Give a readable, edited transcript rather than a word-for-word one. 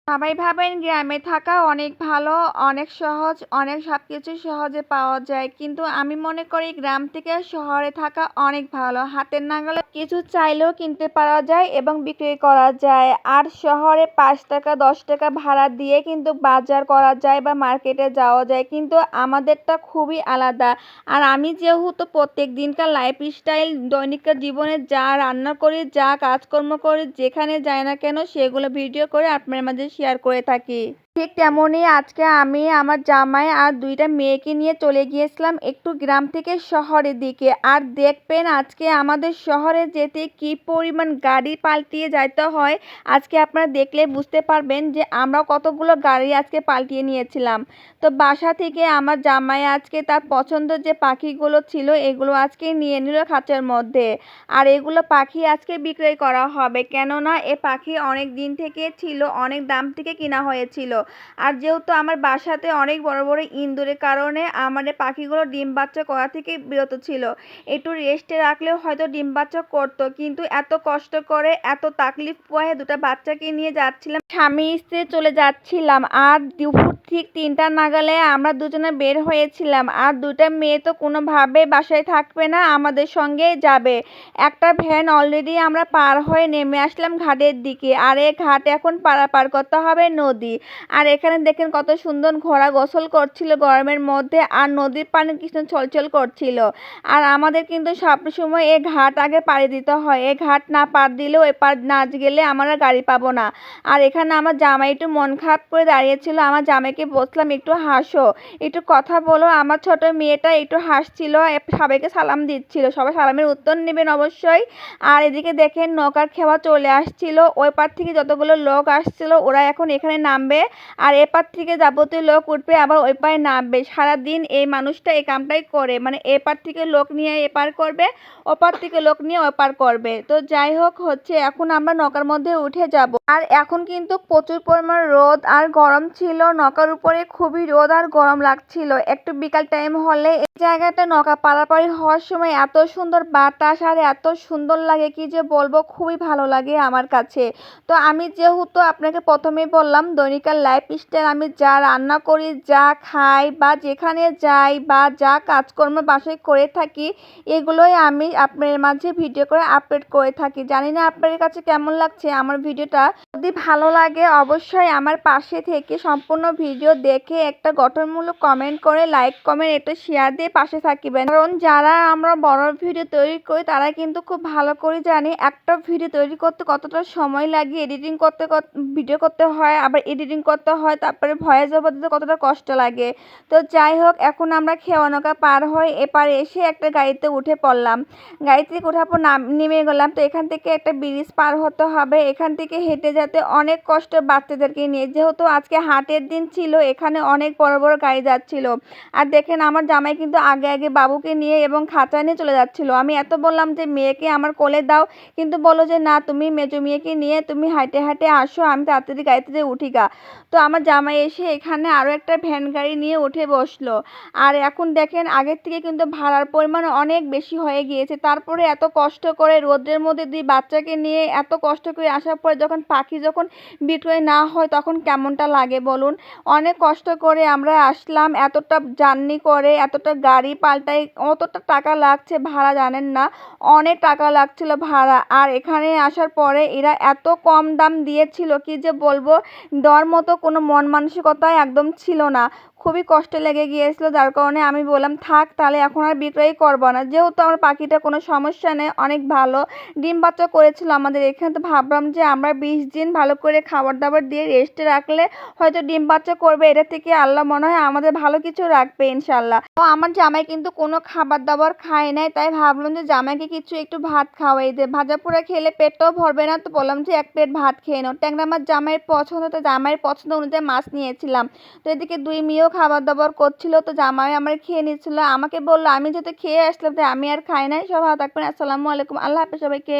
সবাই ভাবেন গ্রামে থাকা অনেক ভালো, অনেক সহজ, অনেক সবকিছু সহজে পাওয়া যায়। কিন্তু আমি মনে করি গ্রাম থেকে শহরে থাকা অনেক ভালো। হাতের নাগালে কিছু চাইলেও কিনতে পারা যায় এবং বিক্রি করা যায়। আর শহরে ৫ টাকা ১০ টাকা ভাড়া দিয়ে কিন্তু বাজার করা যায় বা মার্কেটে যাওয়া যায়। কিন্তু আমাদেরটা খুবই আলাদা। আর আমি যেহেতু প্রত্যেক দিনকার লাইফস্টাইল দৈনিককার জীবনে যা রান্না করি, যা কাজকর্ম করি, যেখানে যাই না কেন সেগুলো ভিডিও করে আপনার মাঝে শেয়ার করে থাকি। ঠিক তেমনই আজকে আমি আমার জামাই আর ২ টা মেয়েকে নিয়ে চলে গিয়েছিলাম একটু গ্রাম থেকে শহরের দিকে। আর দেখবেন আজকে আমাদের শহরে যেতে কি পরিমাণ গাড়ি পাল্টিয়ে যাইতে হয়। আজকে আপনারা দেখলে বুঝতে পারবেন যে আমরা কতগুলো গাড়ি আজকে পাল্টিয়ে নিয়েছিলাম। তো বাসা থেকে আমার জামাই আজকে তার পছন্দের যে পাখিগুলো ছিল এগুলো আজকে নিয়ে নিল খাঁচার মধ্যে। আর এগুলো পাখি আজকে বিক্রয় করা হবে, কেননা এ পাখি অনেক দিন থেকে ছিল, অনেক দাম থেকে কেনা হয়েছিল। আর যেহেতু আমার বাসাতে অনেক বড় বড় ইঁদুরের কারণে আমাদের পাখিগুলো ডিম বাচ্চা করা থেকে বিরত ছিল। একটু রেস্টে রাখলেও হয়তো ডিম বাচ্চা করতো, কিন্তু এত কষ্ট করে এত তাকলিফ পোহায় ২টা বাচ্চাকে নিয়ে যাচ্ছিলাম, স্বামী স্ত্রী চলে যাচ্ছিলাম। আর দুপুর ঠিক ৩টা নাগালে আমরা দুজনে বের হয়েছিলাম। আর ২টা মেয়ে তো কোনোভাবে বাসায় থাকবে না, আমাদের সঙ্গেই যাবে। একটা ভ্যান অলরেডি আমরা পার হয়ে নেমে আসলাম ঘাটের দিকে। আর এই ঘাট এখন পারাপার করতে হবে নদী। আর এখানে দেখেন কত সুন্দর ঘোড়া গোসল করছিল গরমের মধ্যে, আর নদীর পানি কৃষ্ণ ছলছল করছিল। আর আমাদের কিন্তু সবসময় এই ঘাট আগে পাড়ি দিতে হয়, এই ঘাট না পার দিলেও এপার না গেলে আমরা গাড়ি পাবো না। আর এখানে আমার জামাই একটু মন খারাপ করে দাঁড়িয়েছিল, আমার জামাইকে বলছিলাম একটু হাসো, একটু কথা বলো। আমার ছোট মেয়েটা একটু হাসছিল, সবাইকে সালাম দিচ্ছিল, সবাই সালামের উত্তর নেবেন অবশ্যই। আর এদিকে দেখেন নৌকার খেওয়া চলে আসছিল, ওই পার থেকে যতগুলো লোক আসছিল ওরা এখন এখানে নামবে, আর এপার থেকে যাবতীয় লোক উঠবে আবার ওই পারে নামবে। সারাদিন এই মানুষটা এই কামটাই করে, মানে এপার থেকে লোক নিয়ে এপার করবে, ওপার থেকে লোক নিয়ে ওপার করবে। তো যাই হোক হচ্ছে এখন আমরা নৌকার মধ্যে উঠে যাব। আর এখন কিন্তু প্রচুর পরিমাণ রোদ আর গরম ছিল, নৌকার উপরে খুবই রোদ আর গরম লাগছিল। একটু বিকাল টাইম হলে এই জায়গাটা নৌকা পারাপারি হওয়ার সময় এত সুন্দর বাতাস আর এত সুন্দর লাগে কি যে বলবো, খুবই ভালো লাগে আমার কাছে। তো আমি যেহেতু আপনাকে প্রথমেই বললাম দৈনিকার লাইফস্টাইল, আমি যা রান্না করি, যা খাই বা যেখানে যাই বা যা কাজকর্ম বাসায় করে থাকি, এগুলোই আমি আপনার মাঝে ভিডিও করে আপলোড করে থাকি। জানি না আপনাদের কাছে কেমন লাগছে আমার ভিডিওটা। যদি ভালো লাগে অবশ্যই আমার পাশে থেকে সম্পূর্ণ ভিডিও দেখে একটা গঠনমূলক কমেন্ট করে লাইক কমেন্ট একটা শেয়ার দিয়ে পাশে থাকবেন। কারণ যারা আমরা বড় ভিডিও তৈরি করি তারা কিন্তু খুব ভালো করে জানি একটা ভিডিও তৈরি করতে কতটা সময় লাগে, এডিটিং করতে ভিডিও করতে হয়, আবার এডিটিং করতে হয়, তারপরে ভয়েস ওভার দিতে কতটা কষ্ট লাগে। তো যাই হোক এখন আমরা খেওয়া নৌকা পার হয়ে এপারে এসে একটা গাড়িতে উঠে পড়লাম। গাড়ি থেকে ওঠার পর নেমে গেলাম। তো এখান থেকে একটা ব্রিজ পার হতে হবে, এখান থেকে হেঁটে যেতে অনেক কষ্ট বাচ্চাদেরকে নিয়ে, যেহেতু আজকে হাটের দিন ছিল, এখানে অনেক বড় বড় গাড়ি যাচ্ছিল। আর দেখেন আমার জামাই কিন্তু আগে আগে বাবুকে নিয়ে এবং খাঁচা নিয়ে চলে যাচ্ছিল। আমি এত বললাম যে মেয়েকে আমার কোলে দাও, কিন্তু বলো যে না তুমি মেজো মেয়েকে নিয়ে তুমি হাঁটে হাঁটে আসো, আমি তাড়াতাড়ি গাড়িতে যে উঠি গা। তো আমার জামাই এসে এখানে আরও একটা ভ্যান গাড়ি নিয়ে উঠে বসলো। আর এখন দেখেন আগের থেকে কিন্তু ভাড়ার পরিমাণ অনেক বেশি হয়ে গিয়েছে। তারপরে এত কষ্ট করে রোদের মধ্যে ২ বাচ্চাকে নিয়ে এত কষ্ট করে আসার পরে যখন পাখি যখন বিক্রয় না হয় তখন কেমনটা লাগে বলুন। অনেক কষ্ট করে আমরা আসলাম, এতটা জার্নি করে এতটা গাড়ি পাল্টাই, অতটা টাকা লাগছে ভাড়া জানেন না, অনেক টাকা লাগছিল ভাড়া। আর এখানে আসার পরে এরা এত কম দাম দিয়েছিল কি যে বলবো, দেওয়ার মতো কোনো মন মানসিকতাই একদম ছিল না। খুবই কষ্ট লেগে গিয়েছিল, যার কারণে আমি বললাম থাক তাহলে এখন আর বিক্রয় করব না। যেহেতু আমার পাখিটা কোনো সমস্যা নেই, অনেক ভালো ডিম বাচ্চা করেছিল আমাদের এখানে। তো ভাবলাম যে আমরা ২০ দিন ভালো করে খাবার দাবার দিয়ে রেস্টে রাখলে হয়তো ডিম বাচ্চা করবে, এটা থেকে আল্লাহ মনে হয় আমাদের ভালো কিছু রাখবে ইনশাল্লাহ। তো আমার জামাই কিন্তু কোনো খাবার দাবার খায় নাই, তাই ভাবলাম যে জামাইকে কিছু একটু ভাত খাওয়াই দে, ভাজা পোড়া খেলে পেটটাও ভরবে না। তো বললাম যে ১ প্লেট ভাত খেয়ে নাও। ট্যাংরা মাছ জামাইয়ের পছন্দ, তো জামাইয়ের পছন্দ অনুযায়ী মাছ নিয়েছিলাম। তো এদিকে ২ মেয়েও খাবার দাবার করছিল, তো জামাই আমার খেয়ে নিচ্ছিল। আমাকে বললো, আমি যেহেতু খেয়ে আসলাম তাই আমি আর খাই নাই। সবাই ভালো থাকবেন, আসসালামু আলাইকুম, আল্লাহ হাফেজ সবাইকে।